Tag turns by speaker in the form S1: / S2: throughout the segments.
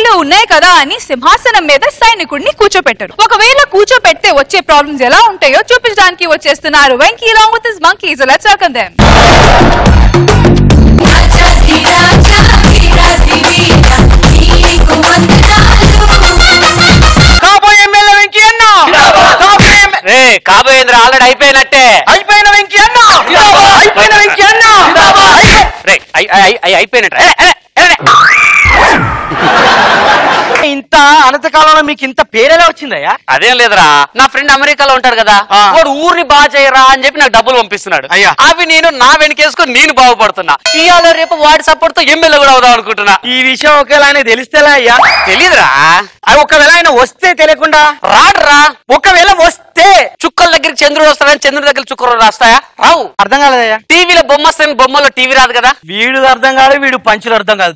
S1: వేలు ఉన్నాయి కదా అని సింహాసనం మీద సైనికుడిని కూర్చోపెట్టారు. ఒకవేళ కూర్చోపెడితే వచ్చే ప్రాబ్లమ్స్ ఎలా ఉంటాయో చూపించడానికి వచ్చేస్తున్నారు Venky along with his monkeys. So let's welcome them.
S2: కాబోయేంద్ర ఆల్రెడీ అయిపోయినట్టే.
S3: అయిపోయిన వెంకీ అన్న, అయిపోయిన వెంకీ అన్న,
S2: అయిపోయినట్టు.
S3: ఇంత అనంతకాలంలో మీకు ఇంత పేరెలా వచ్చిందయ్యా?
S2: అదేం లేదురా, నా ఫ్రెండ్ అమెరికాలో ఉంటాడు కదా, వాడు ఊరిని బాగా చేయరా అని చెప్పి నాకు డబ్బులు పంపిస్తున్నాడు. అవి నేను నా వెనకేసుకొని నేను బాగుపడుతున్నా. ఇవాళ రేపు వాడి సపోర్ట్ తో ఎమ్మెల్యే కూడా అవుదాం అనుకుంటున్నా.
S3: ఈ విషయం ఒకవేళ ఆయన తెలిస్తేలా అయ్యా?
S2: తెలీదురా.
S3: ఒకవేళ ఆయన వస్తే తెలియకుండా
S2: రాడురా.
S3: ఒకవేళ వస్తే
S2: చుక్కల దగ్గరికి చంద్రుడు వస్తాడని చంద్రుడి దగ్గర చుక్కలు రాస్తాయా? రావు.
S3: అర్థం కాలేదయ్యా.
S2: టీవీలో బొమ్మ వస్తే బొమ్మలో టీవీ రాదు కదా.
S3: వీడు అర్థం కాదు, వీడు పంచులు అర్థం కాదు.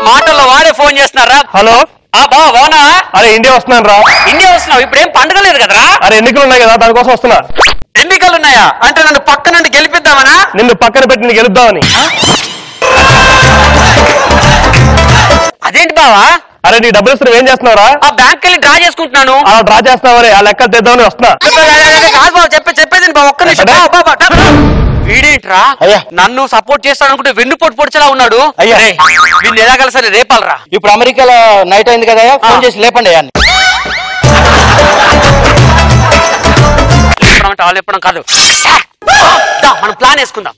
S2: మాటల్లో వాడే ఫోన్ చేస్తున్నారా?
S4: హలో
S2: బావా బావునా?
S4: అరే ఇండియా వస్తున్నాను రా.
S2: ఇండియా వస్తున్నావు? ఇప్పుడు ఏం పండుగ లేదు కదరా.
S4: అరే ఎన్నికలు ఉన్నాయి కదా, దానికోసం వస్తున్నా.
S2: ఎన్నికలు ఉన్నాయా అంటే నన్ను పక్క నుండి గెలిపిద్దామనా?
S4: నిన్ను పక్కన పెట్టి నేను గెలుద్దామని.
S2: అదేంటి బావా?
S4: అరే నీ డబ్బులు ఇస్తున్నా ఏం చేస్తున్నావురా?
S2: ఆ బ్యాంక్ వెళ్ళి డ్రా చేసుకుంటున్నాను.
S4: అలా డ్రా చేస్తున్నావరే, ఆ లెక్క తెద్దామని వస్తున్నా.
S2: కాదు బాబు, చెప్పేది బాబు, ఒక్క నిమిషం. వీడేంట్రా నన్ను సపోర్ట్ చేస్తాడు అనుకుంటే వెన్ను పొట్టు పొడిచేలా ఉన్నాడు.
S3: అయ్యా
S2: వీడిని ఎలా కలిసి రేపాలరా?
S3: ఇప్పుడు అమెరికాలో నైట్ అయింది కదా, ఫోన్ చేసి లేపండి అయ్యా.
S2: వాళ్ళు చెప్పడం కాదు, మనం ప్లాన్ వేసుకుందాం.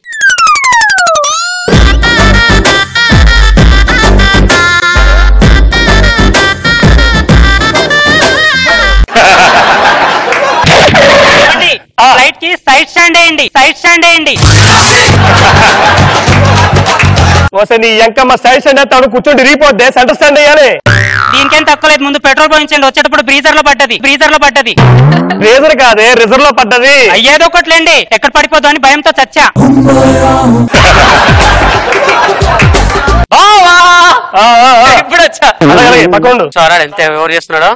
S5: ఫ్లైట్ కి సైడ్ స్టాండ్ వేయండి, సైడ్ స్టాండ్ వేయండి.
S4: వస్తే నీ ఎంకమ్మ సైడ్ స్టాండ్ అయితే కూర్చొని రిపోద్దే, సెంటర్ స్టాండ్ అయ్యాలి.
S5: దీనికేం తక్కువ లేదు, ముందు పెట్రోల్ పోయించండి, వచ్చేటప్పుడు బ్రీజర్ లో పడ్డది, బ్రీజర్ లో పడ్డది.
S4: బ్రీజర్ కాదే, రిజర్వ్ లో పడ్డది.
S5: అయ్యేదో ఒకట్లేండి, ఎక్కడ పడిపోదు అని భయంతో చచ్చా.
S2: ఇప్పుడు వచ్చా
S4: పక్కండు.
S2: చూడాలి ఎంత ఎవరు చేస్తున్నాడు.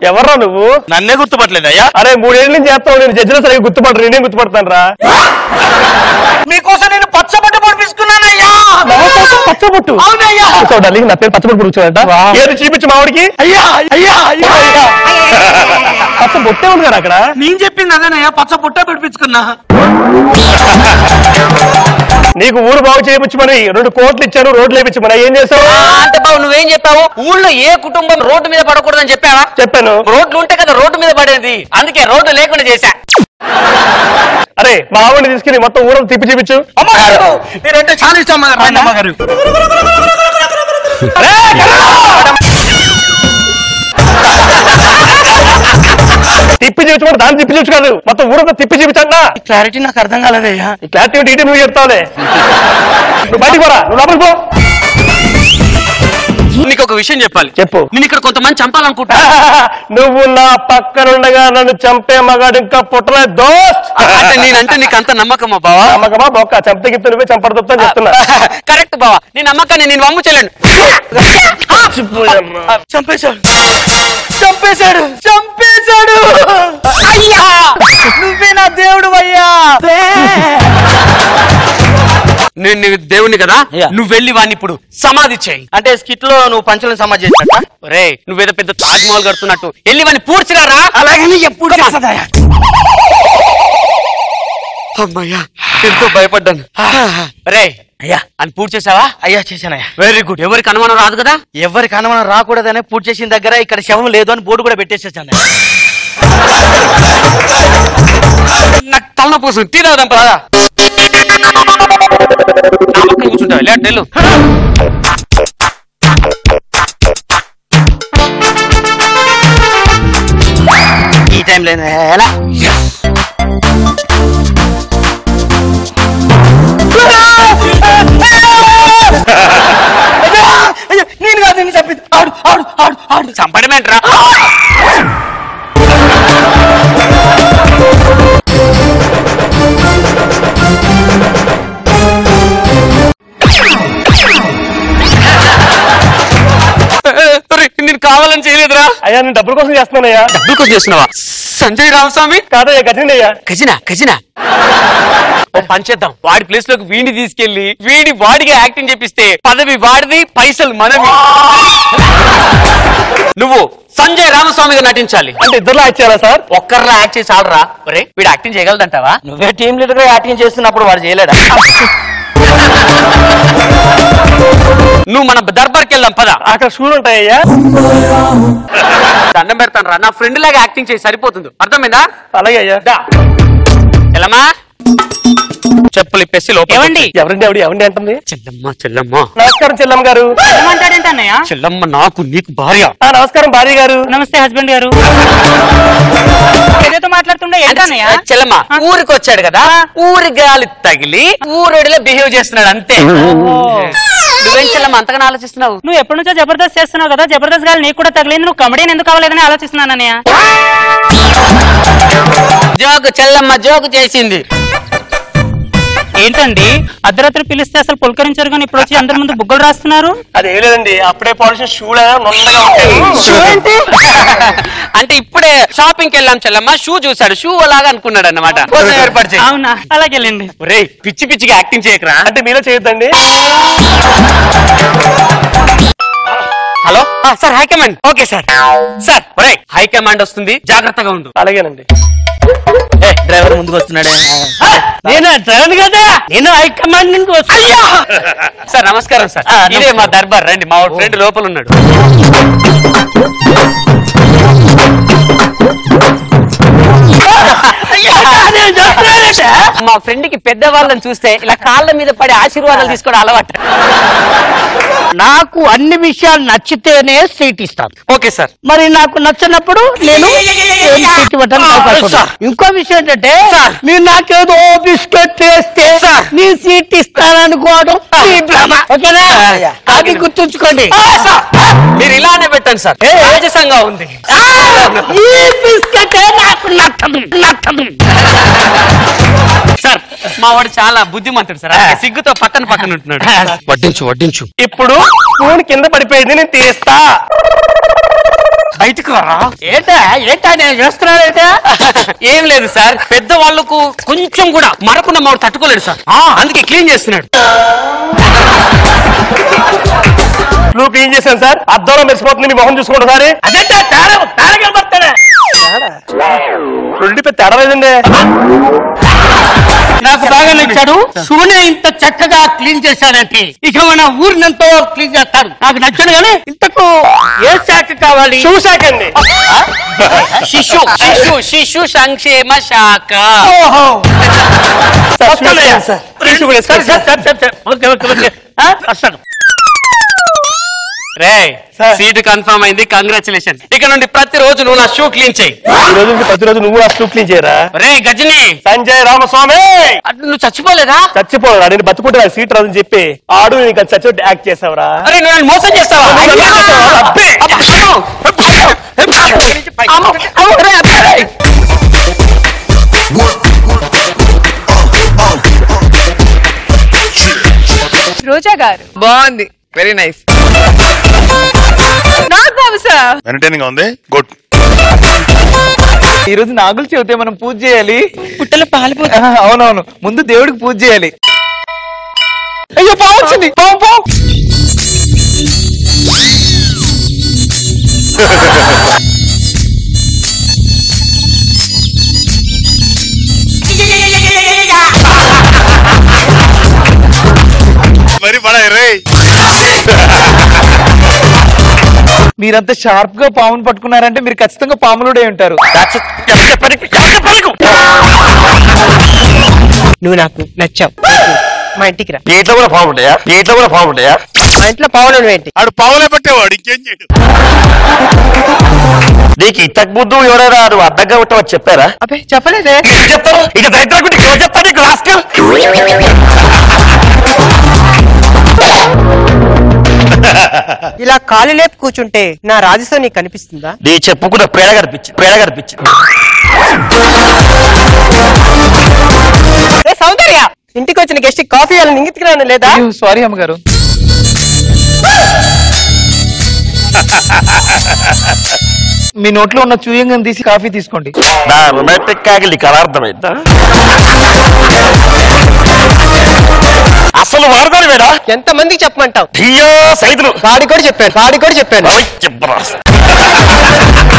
S4: ఎవర్రా నువ్వు?
S3: నన్నే గుర్తుపట్టలేదు అయ్యా.
S4: అరే 3 ఏళ్ళ నుంచి చేస్తావు, నేను జడ్జిలో సరిగ్గా గుర్తుపడరు, నేనేం గుర్తుపడతాను రా.
S3: మీకోసం నేను పచ్చబట్టు పొడిపించుకున్నానయ్యా.
S4: పచ్చబొట్టు?
S3: అవునయ్యా.
S4: నా పేరు పచ్చబొట్టు పుడుచుకున్నట. ఏది చూపించు మావిడికి.
S3: అయ్యా అయ్యా అయ్యా
S4: పచ్చబొట్టే ఉంది కదా అక్కడ.
S3: నేను చెప్పింది అదేనయ్యా, పచ్చ బుట్ట పెట్టించుకున్నా.
S4: నీకు ఊరు బాగు చేయించమని 2 కోట్లు ఇచ్చాను, రోడ్లు వేయించమని. ఏం చేసావు?
S2: అంటే బాబు నువ్వేం చెప్పావు? ఊళ్ళో ఏ కుటుంబం రోడ్డు మీద పడకూడదని చెప్పావా?
S4: చెప్పాను.
S2: రోడ్లు ఉంటే కదా రోడ్డు మీద పడేది, అందుకే రోడ్డు లేకుండా చేశా.
S4: అరే మా ఆవిడని తీసుకుని మొత్తం ఊరంతా తిప్పి చూపించు.
S3: మీరంటే చాలా ఇష్టం అమ్మగారు.
S4: తిప్పి చూపించు, దాన్ని తిప్పి చూపించు కాదు, మొత్తం ఊరంతా తిప్పి చూపించండి.
S3: క్లారిటీ నాకు అర్థం కాలేదయ్యా.
S4: ఈ క్లారిటీ ఇటు నువ్వు చెప్తావులే. నువ్వు బయటికి పోరా, నువ్వు లోపలికి పో.
S2: నీకు ఒక విషయం చెప్పాలి.
S4: చెప్పు.
S2: నేను ఇక్కడ కొంతమంది చంపాలనుకుంటా.
S4: నువ్వు నా పక్కనుండగా నన్ను చంపే మగాడు ఇంకా పుట్టలేదు దోస్త్.
S2: అంటే నేనంటే నీకు అంత నమ్మకమా బావా?
S4: నమ్మకమా బొక్క? చంపతే గిప్తే నువ్వే చంపడతా చెప్తున్నా.
S2: కరెక్ట్ బావా, నీ నమ్మకాన్ని నేను వమ్ము చెల్లండి.
S3: చంపేశాడు చంపేశాడు చంపేశాడు. అయ్యా నువ్వే నా దేవుడు అయ్యా.
S2: నేను దేవుని కదా, నువ్వు వెళ్ళి వాడిని ఇప్పుడు సమాధి చేయి.
S3: అంటే స్కిట్ లో నువ్వు పంచులను సమాధి చేసినట్ట?
S2: రే నువ్వేదో పెద్ద తాజ్ మహల్ కడుతున్నట్టు వెళ్ళి వాడిని పూడ్చిరారా.
S3: అలాగే ఎప్పుడు చేస్తుందయ్యా.
S2: అమ్మయ్యా ఎంతో భయపడ్డాను. రే
S3: అయ్యా
S2: అని పూర్తి చేసావా?
S3: అయ్యా చేశానయ్యా.
S2: Very good. ఎవరికి అనుమానం రాదు కదా?
S3: ఎవరికి అనుమానం రాకూడదనే పూర్తి చేసిన దగ్గర ఇక్కడ శవం లేదు అని బోర్డు కూడా పెట్టేసేసాను.
S2: నాకు తలనొప్పి వస్తుంది, టీ తాగుదాం పదా. కూర్చుంటావు వెళ్ళు.
S3: ఈ టైంలో ఎలా నేను కాదు నేను చెప్పింది. ఆడు ఆడు ఆడు ఆడు
S2: చంపడమేంట్రా? నేను కావాలని చేయలేదురా.
S4: అయ్యా నేను డబ్బుల కోసం చేస్తున్నానయ్యా.
S2: డబ్బుల కోసం చేస్తున్నావా? సంజయ్ రామస్వామి
S4: కాదయ్యా, గజనయ్యా.
S2: ఖజినా ఖజినా పంచేద్దాం. వాడి ప్లేస్ లోకి వీడిని తీసుకెళ్లి వాడిగా యాక్టింగ్ చేపిస్తే పదవి వాడిది, పైసలు మనవి. నువ్వు సంజయ్ రామస్వామిగా నటించాలి.
S4: అంటే ఇద్దరులో యాక్ట్ చేయాలా సార్?
S2: ఒక్కర్లా యాక్ట్ చేసి ఆడరా. ఒరే వీడు యాక్టింగ్ చేయగలదంటావా?
S3: నువ్వే టీమ్ లీడర్ గా యాక్టింగ్ చేస్తున్నప్పుడు వాడు చేయలేడా?
S2: నువ్వు మన దర్బార్కి వెళ్దాం పద.
S4: అక్కడ షూలు ఉంటాయ్యా.
S2: దండం పెడతాను రా. నా ఫ్రెండ్ లాగా యాక్టింగ్ చేసి సరిపోతుంది. అర్థమైందా?
S4: అలాగే అయ్యా.
S2: చెల్లమ్మా చెప్పులు ఇప్పేసి లోపల.
S4: ఎవరండి అంటుంది?
S2: చెల్లమ్మ.
S4: నమస్కారం చెల్లమ్మ గారు.
S5: ఏమంటాడేంటన్నయ్య?
S2: చెల్లమ్మ నాకు నీకు భార్య.
S4: నమస్కారం భార్య గారు.
S5: నమస్తే హస్బెండ్ గారు. ఏదైతే మాట్లాడుతుండే ఏంటన్నయ్య?
S2: చెల్లమ్మ ఊరికి వచ్చాడు కదా, ఊరి గాలి తగిలి ఊరోడిలో బిహేవ్ చేస్తున్నాడు అంతే. నువ్వేం చెల్లమ్మ అంతగా ఆలోచిస్తున్నావు?
S5: నువ్వు ఎప్పటి నుంచో జబర్దస్త్ చేస్తున్నావు కదా, జబర్దస్త్ గాలి నీకు కూడా తగిలింది. నువ్వు కమెడియన్ ఎందుకు అవ్వలేదని ఆలోచిస్తున్నాను అన్నయ్య.
S2: జోకు చెల్లమ్మ జోకు చేసింది.
S5: ఏంటండి అర్ధరాత్రి పిలిస్తే అసలు పులకరించారు కానీ ఇప్పుడు వచ్చి అందరి ముందు బుగ్గలు రాస్తున్నారు?
S4: అదేం లేదండి, అప్పుడే పాలిషన్ షూ
S2: అంటే ఇప్పుడే షాపింగ్ కి వెళ్ళాం చెల్లమ్మ. షూ చూసాడు, షూ అలాగా అనుకున్నాడు అన్నమాట. ఏర్పాటు.
S5: అవునా? అలాగే వెళ్ళండి.
S2: రే పిచ్చి పిచ్చిగా యాక్టింగ్ చేయకరా.
S4: అంటే మీలో చేయొద్దండి.
S2: Hello sir, high command. Okay sir. Sir ఒరే హైకమాండ్ వస్తుంది, జాగ్రత్తగా ఉండు.
S4: అలాగేనండి.
S3: డ్రైవర్ ముందుకు వస్తున్నాడే.
S2: నేను డ్రైవర్ కదా, నేను హైకమాండ్ నుండి వస్తున్నా. సార్ నమస్కారం సార్. ఇదే మా దర్బార్. రండి, మా ఫ్రెండ్ లోపల ఉన్నాడు. మా ఫ్రెండ్ కి పెద్దవాళ్ళని చూస్తే ఇలా కాళ్ళ మీద పడి ఆశీర్వాదాలు తీసుకోవడం అలవాటు.
S3: నాకు అన్ని విషయాలు నచ్చితేనే సీట్ ఇస్తాను.
S2: Okay sir.
S3: మరి నాకు నచ్చినప్పుడు నేను సీట్ ఇవ్వడానికి అవకాశం ఉంది. ఇంకో విషయం ఏంటంటే మీరు నాకేదో బిస్కెట్ వేస్తే నీ సీట్ ఇస్తాననుకోవడం ఓకేనా? అది గుర్తుంచుకోండి.
S2: మీరు ఇలానే పెట్టండి సార్, రాజసంగా ఉంది.
S3: ఈ బిస్కెట్ నాకు నచ్చదు.
S2: సార్ మా వాడు చాలా బుద్ధిమంతుడు సార్, సిగ్గుతో పక్కన ఉంటున్నాడు. వడ్డించు.
S4: ఇప్పుడు స్పూన్ కింద పడిపోయింది, నేను తీస్తా.
S2: బయటకు రా.
S3: ఏంటా నేను చేస్తున్నాడేటా?
S2: ఏం లేదు సార్, పెద్దవాళ్ళకు కొంచెం కూడా మరకుండా మాడు తట్టుకోలేడు సార్, అందుకే క్లీన్ చేస్తున్నాడు.
S4: ఫ్లూ క్లీన్ చేశాను సార్. అద్దంలో మెరిసిపోతుంది, మీ మొహం చూసుకోండి సార్.
S3: అదేంటా తేడా కనబడతాడా?
S4: రెండు తేడా లేదండి.
S3: నాకు బాగా నచ్చాడు. షూనే ఇంత చక్కగా క్లీన్ చేశాడంటే ఇక మన ఊరినంతో క్లీన్ చేస్తాడు. నాకు నచ్చాడు కానీ ఇంతకు ఏ శాఖ కావాలి?
S4: షూ శాఖ అండి.
S2: శిశు సంక్షేమ శాఖ.
S3: వస్తాడు.
S2: రే సీట్ కన్ఫర్మ్ అయింది, కంగ్రాచులేషన్. ఇక నుండి ప్రతిరోజు నువ్వు నా షూ క్లీన్ చేయి.
S4: ఈ రోజు ప్రతిరోజు నువ్వు నా షూ క్లీన్ చేయరా?
S2: రే గజని.
S4: సంజయ్ రామస్వామి.
S2: నువ్వు చచ్చిపోలేదా?
S4: చచ్చిపోరా, నేను బతుకుంటే నాకు సీట్ రాదని చెప్పి ఆడు నీకు చచ్చి యాక్ట్ చేసావురా.
S2: అరే నువ్వు నన్ను మోసం చేస్తావా?
S1: రోజా గారు
S6: బాగుంది, very nice.
S1: Not Babu sir.
S7: Entertaining గా ఉంది. గుడ్.
S6: ఈ రోజు నాగులు చెబితే మనం పూజ చేయాలి.
S5: పుట్టలో పాలిపోతా.
S6: అవునవును, ముందు దేవుడికి పూజ చేయాలి. అయ్యో పావు వచ్చింది. పావు
S7: మరి పడా రే.
S6: మీరంతా షార్ప్ గా పామును పట్టుకున్నారంటే మీరు ఖచ్చితంగా పాములుడే ఉంటారు.
S5: నువ్వు నాకు నచ్చావు, మా ఇంటికి రా.
S4: ఏట్లో కూడా బాగుంటాయా?
S5: మా ఇంట్లో పావులు ఏంటి?
S7: ఆడు పావులే పట్టేవాడు, ఇంకేం చేయడు.
S4: నీకు ఇంతకు ముందు ఎవరైనా నువ్వు అడ్డంగా ఉంటావని చెప్పారా?
S5: అబ్బే చెప్పలేదే.
S4: చెప్తాను ఇక చెప్తాను నీకు రాస్కల్.
S5: ఇలా కాలు లేపు కూర్చుంటే నా రాజసం నీకు కనిపిస్తుందా?
S4: నీ చెప్పుకున్న ప్రేడ కనిపించింది.
S5: సౌందర్య, ఇంటికి వచ్చిన గెస్ట్ కాఫీ ఇవ్వాలని ఇంగితికి లేదా?
S6: సారీ అమ్మగారు. మీ నోట్లో ఉన్న చూయంగా తీసి కాఫీ తీసుకోండి.
S4: నా రొమాంటిక్ కాకి నీకు అలా అర్థమైందా? అసలు వాడతాను మేడా
S3: ఎంత మందికి చెప్పమంటావు?
S4: సైదులు
S3: వాడి కూడా చెప్పాను.
S4: చెప్పరా